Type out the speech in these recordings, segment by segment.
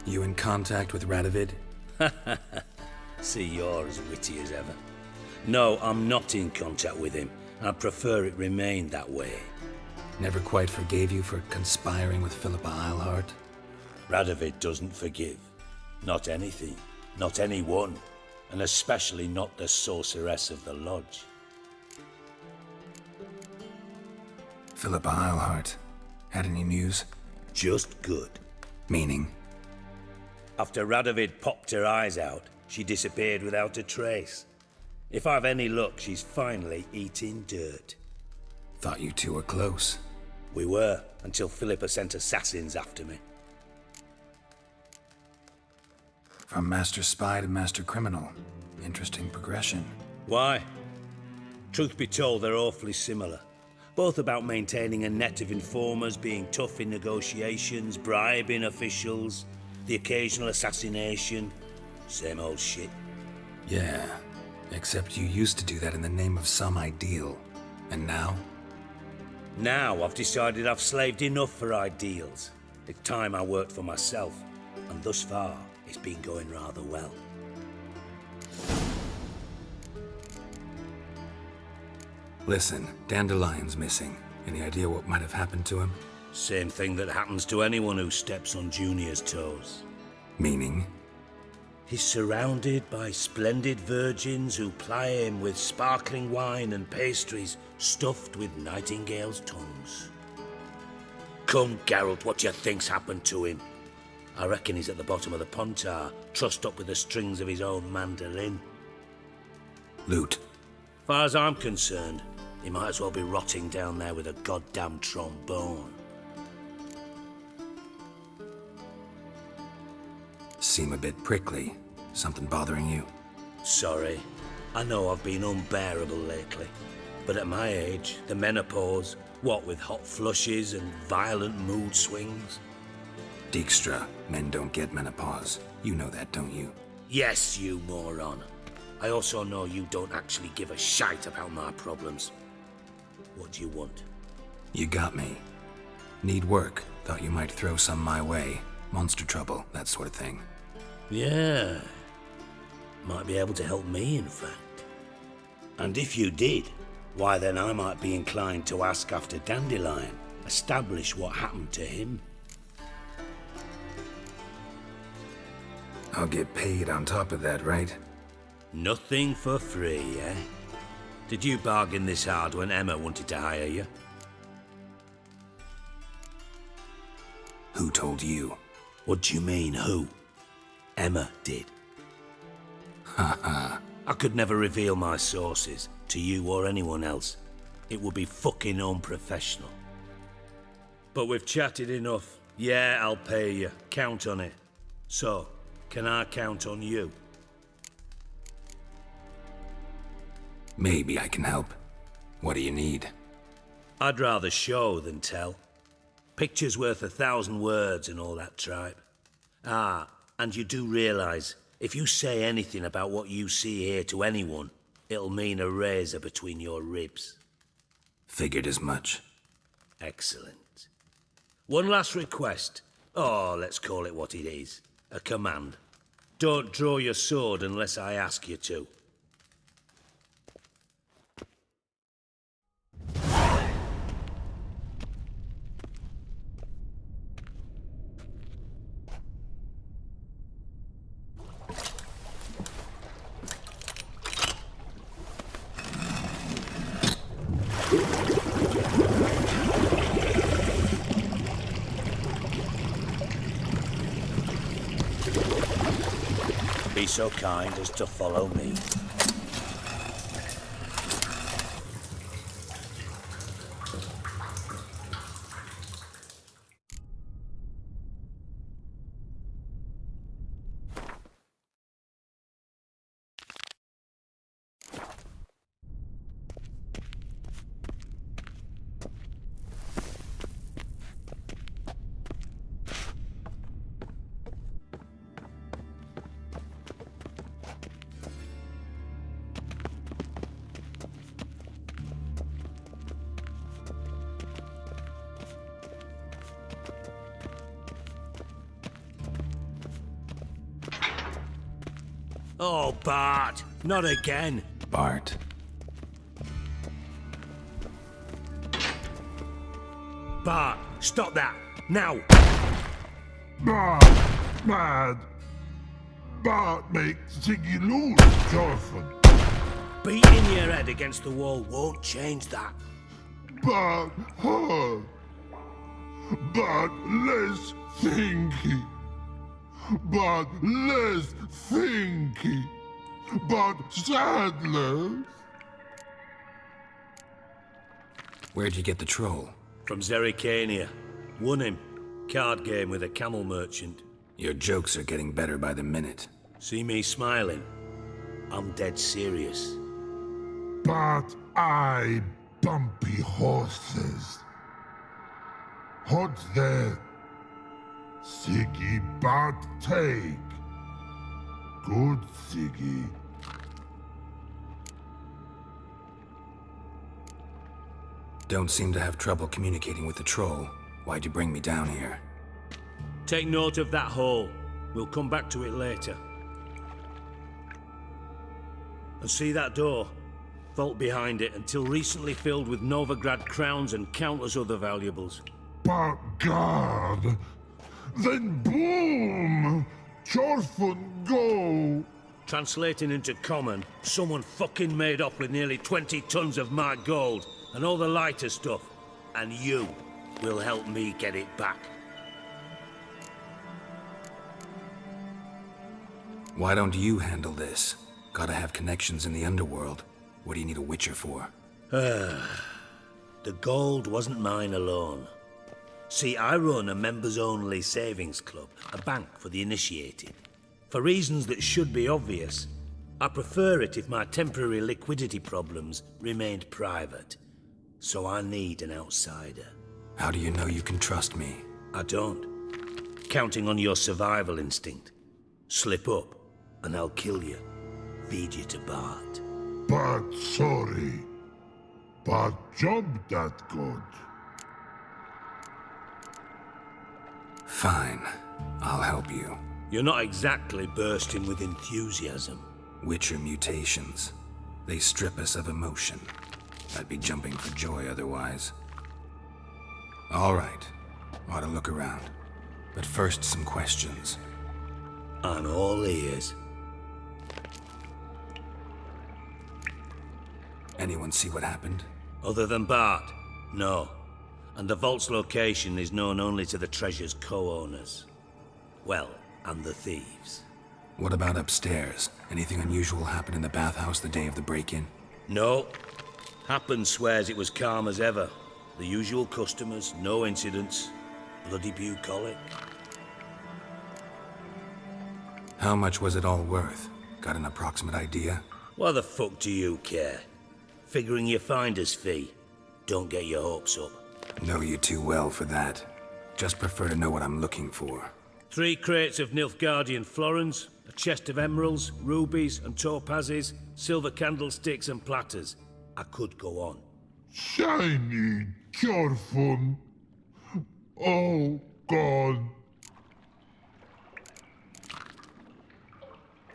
You in contact with Radovid? See, you're as witty as ever. No, I'm not in contact with him. I'd prefer it remained that way. Never quite forgave you for conspiring with Philippa Eilhart? Radovid doesn't forgive. Not anything. Not anyone. And especially not the sorceress of the Lodge. Philippa Eilhart. Had any news? Just good. Meaning? After Radovid popped her eyes out, she disappeared without a trace. If I've any luck, she's finally eating dirt. Thought you two were close. We were, until Philippa sent assassins after me. From Master Spy to Master Criminal. Interesting progression. Why? Truth be told, they're awfully similar. Both about maintaining a net of informers, being tough in negotiations, bribing officials, the occasional assassination. Same old shit. Yeah, except you used to do that in the name of some ideal. And now? Now I've decided I've slaved enough for ideals. It's time I worked for myself. And thus far, it's been going rather well. Listen, Dandelion's missing. Any idea what might have happened to him? Same thing that happens to anyone who steps on Junior's toes. Meaning? He's surrounded by splendid virgins who ply him with sparkling wine and pastries stuffed with nightingales' tongues. Come, Geralt, what do you think's happened to him? I reckon he's at the bottom of the Pontar, trussed up with the strings of his own mandolin. Loot. Far as I'm concerned, he might as well be rotting down there with a goddamn trombone. Seem a bit prickly. Something bothering you? Sorry. I know I've been unbearable lately. But at my age, the menopause, what with hot flushes and violent mood swings. Dijkstra, men don't get menopause. You know that, don't you? Yes, you moron. I also know you don't actually give a shite about my problems. What do you want? You got me. Need work. Thought you might throw some my way. Monster trouble, that sort of thing. Yeah. Might be able to help me, in fact. And if you did, why then I might be inclined to ask after Dandelion, establish what happened to him. I'll get paid on top of that, right? Nothing for free, eh? Did you bargain this hard when Emma wanted to hire you? Who told you? What do you mean, who? Emma did. Haha. I could never reveal my sources to you or anyone else. It would be fucking unprofessional. But we've chatted enough. Yeah, I'll pay you. Count on it. So, can I count on you? Maybe I can help. What do you need? I'd rather show than tell. Picture's worth 1,000 words and all that tripe. Ah, and you do realize, if you say anything about what you see here to anyone, it'll mean a razor between your ribs. Figured as much. Excellent. One last request. Oh, let's call it what it is. A command. Don't draw your sword unless I ask you to. Be so kind as to follow me. Oh, Bart, not again. Bart. Bart, stop that, now. Bart, mad. Bart makes Ziggy lose, Jorfin. Beating your head against the wall won't change that. Bart hard. Bart less thinky. Bart less thinky. Bart sadler. Where'd you get the troll? From Zerrikania. Won him. Card game with a camel merchant. Your jokes are getting better by the minute. See me smiling? I'm dead serious. But I bumpy horses. Hot there. Siggy but take. Good Siggy. Don't seem to have trouble communicating with the troll. Why'd you bring me down here? Take note of that hole. We'll come back to it later. And see that door? Vault behind it, until recently filled with Novigrad crowns and countless other valuables. But God. Then boom! Chorfun go! Translating into common, someone fucking made off with nearly 20 tons of my gold and all the lighter stuff. And you will help me get it back. Why don't you handle this? Gotta have connections in the underworld. What do you need a witcher for? The gold wasn't mine alone. See, I run a members-only savings club, a bank for the initiated. For reasons that should be obvious, I prefer it if my temporary liquidity problems remained private. So I need an outsider. How do you know you can trust me? I don't. Counting on your survival instinct. Slip up, and I'll kill you. Feed you to Bart. But sorry. But job that good. Fine. I'll help you. You're not exactly bursting with enthusiasm. Witcher mutations. They strip us of emotion. I'd be jumping for joy otherwise. All right. Ought to look around. But first, some questions. I'm all ears. Anyone see what happened? Other than Bart? No. And the vault's location is known only to the treasure's co-owners. Well, and the thieves. What about upstairs? Anything unusual happen in the bathhouse the day of the break-in? No. Happen swears it was calm as ever. The usual customers, no incidents. Bloody bucolic. How much was it all worth? Got an approximate idea? Why the fuck do you care? Figuring your finder's fee. Don't get your hopes up. Know you too well for that. Just prefer to know what I'm looking for. 3 crates of Nilfgaardian florins, a chest of emeralds, rubies and topazes, silver candlesticks and platters. I could go on. Shiny Chorfun. Oh God.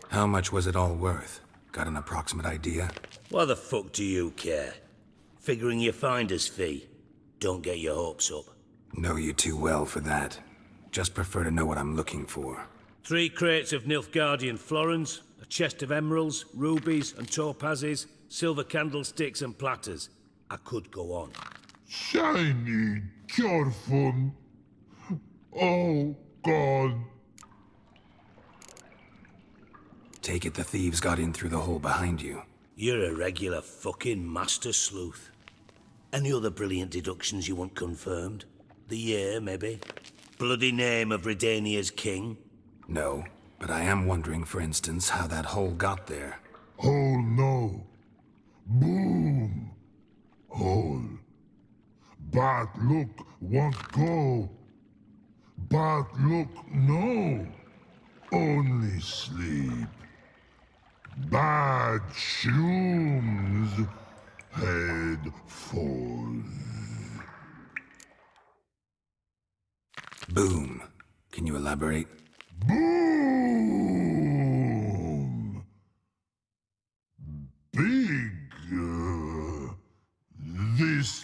How much was it all worth? Got an approximate idea? Why the fuck do you care? Figuring your finder's fee. Don't get your hopes up. Know you too well for that. Just prefer to know what I'm looking for. 3 crates of Nilfgaardian florins, a chest of emeralds, rubies and topazes, silver candlesticks and platters. I could go on. Shiny Chorfun. Oh God. Take it the thieves got in through the hole behind you. You're a regular fucking master sleuth. Any other brilliant deductions you want confirmed? The year, maybe? Bloody name of Redania's king? No, but I am wondering, for instance, how that hole got there. Hole no. Boom. Hole. But look, won't go. But look, no. Only sleep. Bad shrooms. Head falls. Boom. Can you elaborate? Boom!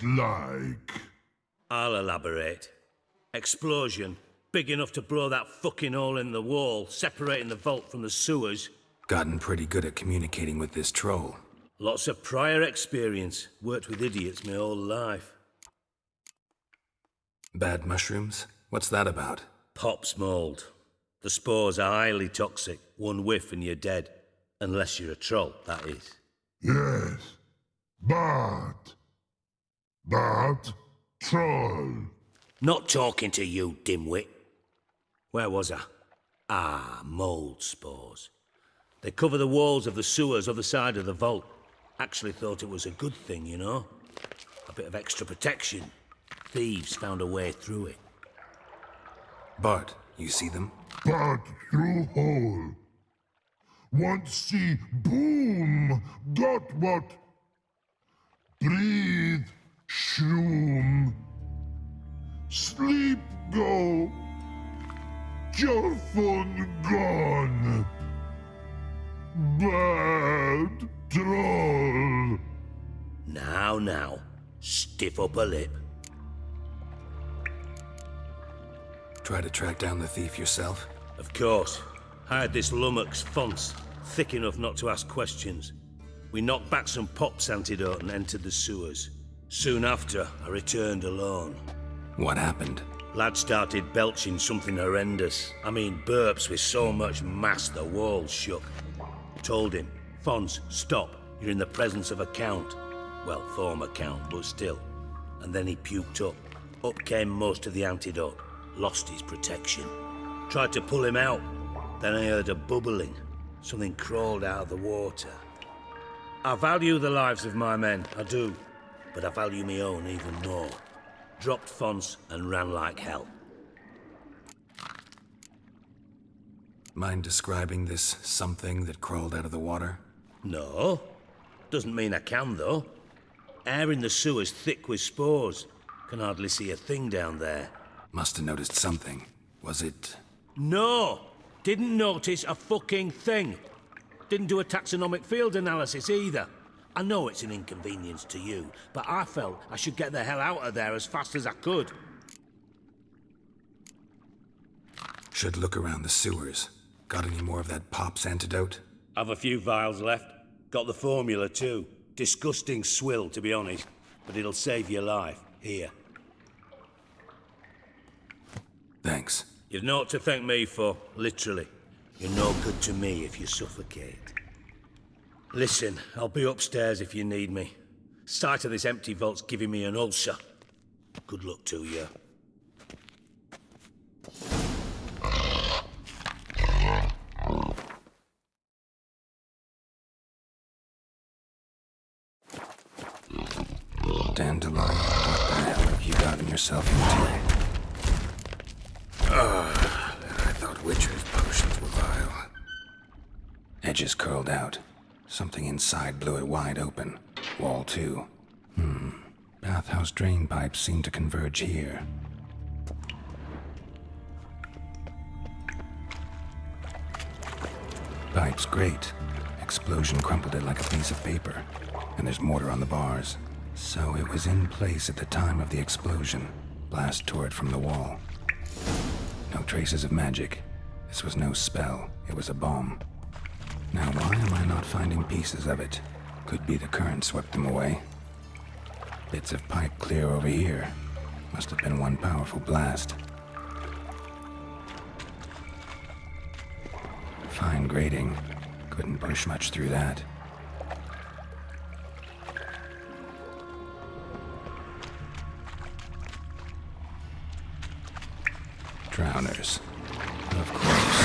like? I'll elaborate. Explosion, big enough to blow that fucking hole in the wall, separating the vault from the sewers. Gotten pretty good at communicating with this troll. Lots of prior experience. Worked with idiots my whole life. Bad mushrooms? What's that about? Pops mold. The spores are highly toxic. One whiff and you're dead. Unless you're a troll, that is. Yes. But troll. Not talking to you, dimwit. Where was I? Ah, mold spores. They cover the walls of the sewers other side of the vault. Actually thought it was a good thing, you know? A bit of extra protection. Thieves found a way through it. Bart, you see them? But through hole. Want see boom. Got what? Breathe. Shroom. Sleep go. Your fun gone. Bad troll. Now, stiff upper lip. Try to track down the thief yourself? Of course. Hired this lummox Fonce, thick enough not to ask questions. We knocked back some Pop's antidote and entered the sewers. Soon after, I returned alone. What happened? Lad started belching something horrendous. I mean, burps with so much mass the walls shook. Told him, Fonce, stop. You're in the presence of a count. Well, former count, but still. And then he puked up. Up came most of the antidote. Lost his protection. Tried to pull him out. Then I heard a bubbling. Something crawled out of the water. I value the lives of my men, I do. But I value my own even more. Dropped Fonce and ran like hell. Mind describing this something that crawled out of the water? No. Doesn't mean I can, though. Air in the sewer's thick with spores. Can hardly see a thing down there. Must have noticed something. Was it... No! Didn't notice a fucking thing. Didn't do a taxonomic field analysis either. I know it's an inconvenience to you, but I felt I should get the hell out of there as fast as I could. Should look around the sewers. Got any more of that Pop's antidote? Have a few vials left. Got the formula too. Disgusting swill, to be honest. But it'll save your life. Here. Thanks. You've naught to thank me for, literally. You're no good to me if you suffocate. Listen, I'll be upstairs if you need me. Sight of this empty vault's giving me an ulcer. Good luck to you. Dandelion, what the hell have you gotten yourself into? I thought Witcher's potions were vile. Edges curled out. Something inside blew it wide open. Wall too. Bathhouse drain pipes seem to converge here. Pipe's great. Explosion crumpled it like a piece of paper. And there's mortar on the bars. So it was in place at the time of the explosion. Blast tore it from the wall. No traces of magic. This was no spell. It was a bomb. Now why am I not finding pieces of it? Could be the current swept them away. Bits of pipe clear over here. Must have been one powerful blast. Fine grating. Couldn't push much through that. Drowners. Of course.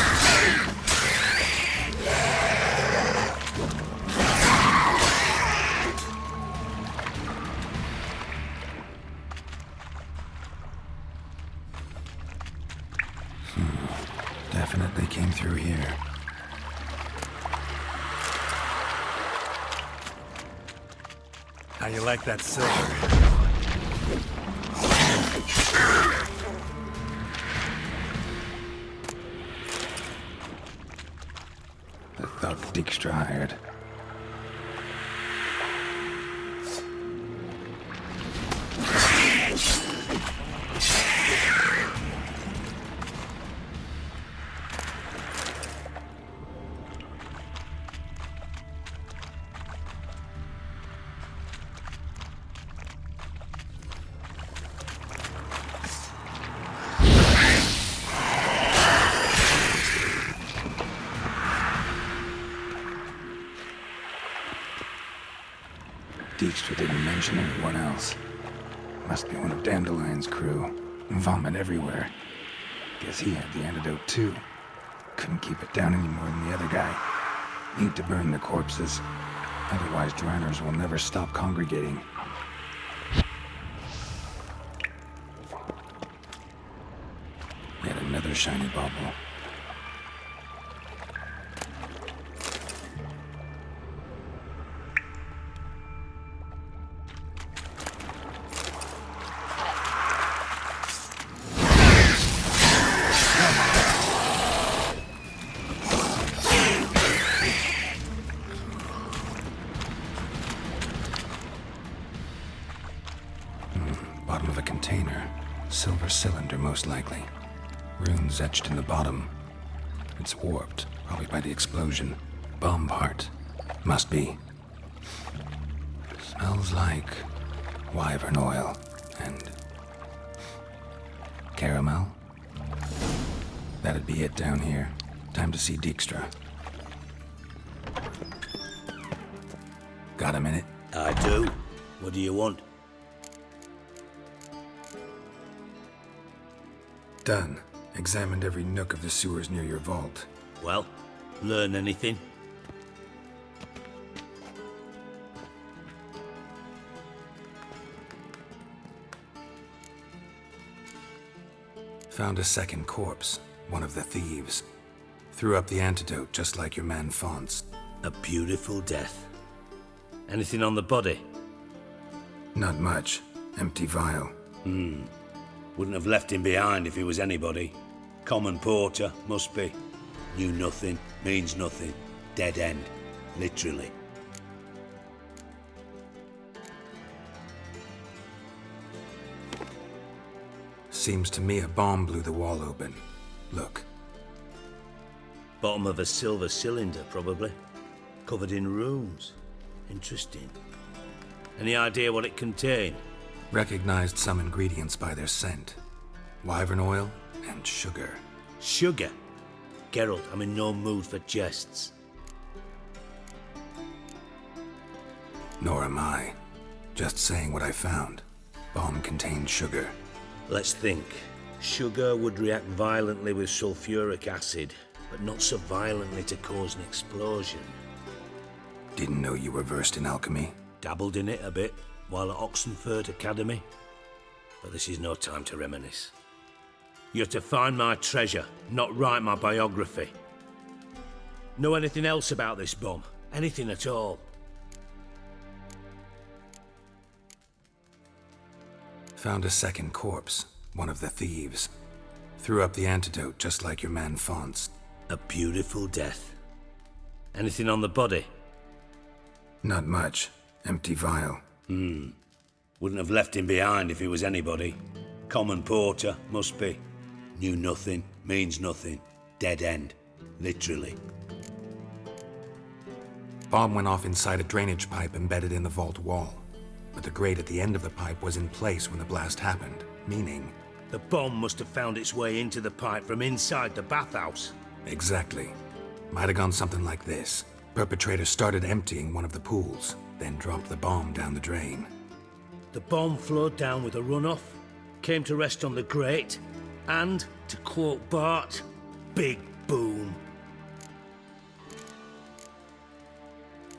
Definitely came through here. How you like that silver? The thug Dijkstra hired. Dijkstra didn't mention anyone else. Must be one of Dandelion's crew. Vomit everywhere. Guess he had the antidote too. Couldn't keep it down any more than the other guy. Need to burn the corpses. Otherwise, drowners will never stop congregating. Yet another shiny bauble. Bottom of a container. Silver cylinder, most likely. Runes etched in the bottom. It's warped, probably by the explosion. Bomb part. Must be. Smells like wyvern oil and caramel. That'd be it down here. Time to see Dijkstra. Got a minute? I do. What do you want? Done. Examined every nook of the sewers near your vault. Well, learn anything? Found a second corpse. One of the thieves. Threw up the antidote just like your man Fonz. A beautiful death. Anything on the body? Not much. Empty vial. Wouldn't have left him behind if he was anybody. Common porter, must be. Knew nothing, means nothing. Dead end. Literally. Seems to me a bomb blew the wall open. Look. Bottom of a silver cylinder, probably. Covered in runes. Interesting. Any idea what it contained? Recognized some ingredients by their scent. Wyvern oil and sugar. Sugar? Geralt, I'm in no mood for jests. Nor am I. Just saying what I found. Bomb contained sugar. Let's think. Sugar would react violently with sulfuric acid, but not so violently to cause an explosion. Didn't know you were versed in alchemy. Dabbled in it a bit while at Oxenford Academy. But this is no time to reminisce. You're to find my treasure, not write my biography. Know anything else about this bomb? Anything at all? Found a second corpse. One of the thieves. Threw up the antidote just like your man Fonz. A beautiful death. Anything on the body? Not much. Empty vial. Wouldn't have left him behind if he was anybody. Common porter, must be. Knew nothing, means nothing. Dead end. Literally. Bomb went off inside a drainage pipe embedded in the vault wall. But the grate at the end of the pipe was in place when the blast happened, meaning... The bomb must have found its way into the pipe from inside the bathhouse. Exactly. Might have gone something like this. Perpetrator started emptying one of the pools, then dropped the bomb down the drain. The bomb flowed down with a runoff, came to rest on the grate, and, to quote Bart, big boom.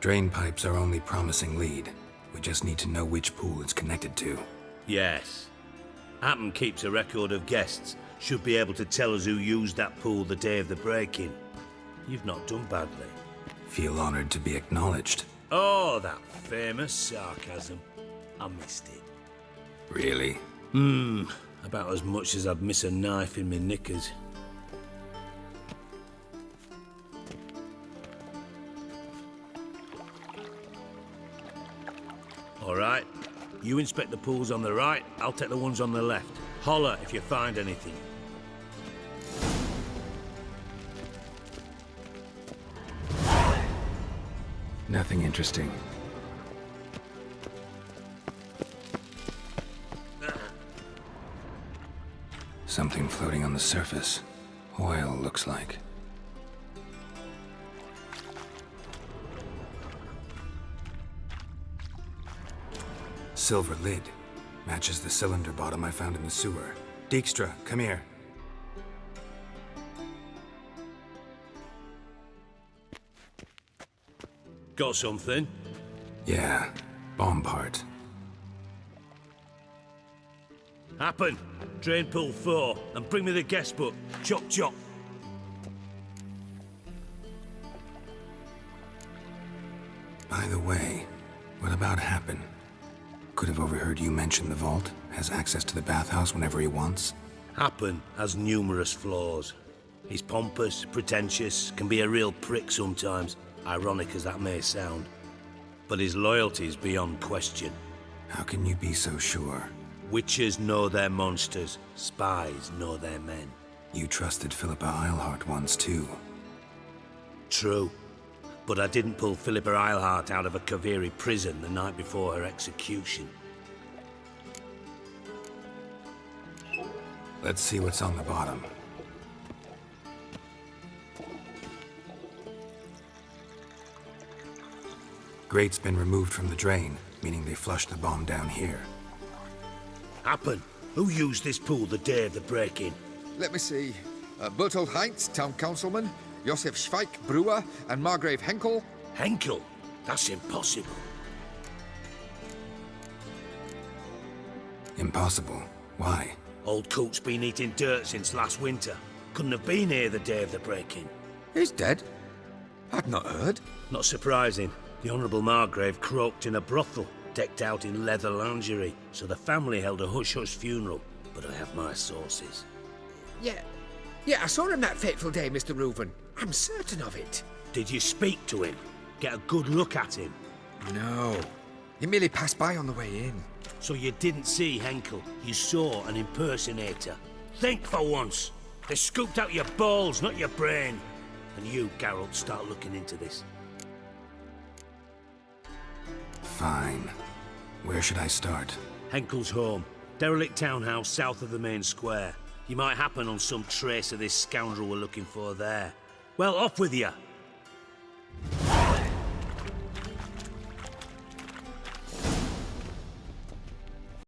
Drain pipes are only promising lead. We just need to know which pool it's connected to. Yes. Appen keeps a record of guests. Should be able to tell us who used that pool the day of the break-in. You've not done badly. Feel honored to be acknowledged. Oh, that famous sarcasm. I missed it. Really? About as much as I'd miss a knife in my knickers. All right. You inspect the pools on the right, I'll take the ones on the left. Holler if you find anything. Nothing interesting. Something floating on the surface. Oil, looks like. silver lid. Matches the cylinder bottom I found in the sewer. Dijkstra, come here. Got something? Yeah, bomb part. Happen. Drain pool 4, and bring me the guest book. Chop chop. By the way, what about Happen? Could have overheard you mention the vault. Has access to the bathhouse whenever he wants. Happen has numerous flaws. He's pompous, pretentious, can be a real prick sometimes, ironic as that may sound. But his loyalty is beyond question. How can you be so sure? Witches know their monsters, spies know their men. You trusted Philippa Eilhart once too. True. But I didn't pull Philippa Eilhart out of a Kaviri prison the night before her execution. Let's see what's on the bottom. Grate's been removed from the drain, meaning they flushed the bomb down here. Happen. Who used this pool the day of the break-in? Let me see. Bertold Heinz, town councilman, Josef Schweik, brewer, and Margrave Henkel. Henkel? That's impossible. Impossible. Why? Old Coot's been eating dirt since last winter. Couldn't have been here the day of the break-in. He's dead? I'd not heard. Not surprising. The Honourable Margrave croaked in a brothel, decked out in leather lingerie, so the family held a hush-hush funeral. But I have my sources. Yeah, I saw him that fateful day, Mr. Reuven. I'm certain of it. Did you speak to him? Get a good look at him? No. He merely passed by on the way in. So you didn't see Henkel, you saw an impersonator. Think for once. They scooped out your balls, not your brain. And you, Geralt, start looking into this. Fine. Where should I start? Henkel's home. Derelict townhouse south of the main square. You might happen on some trace of this scoundrel we're looking for there. Well, off with you.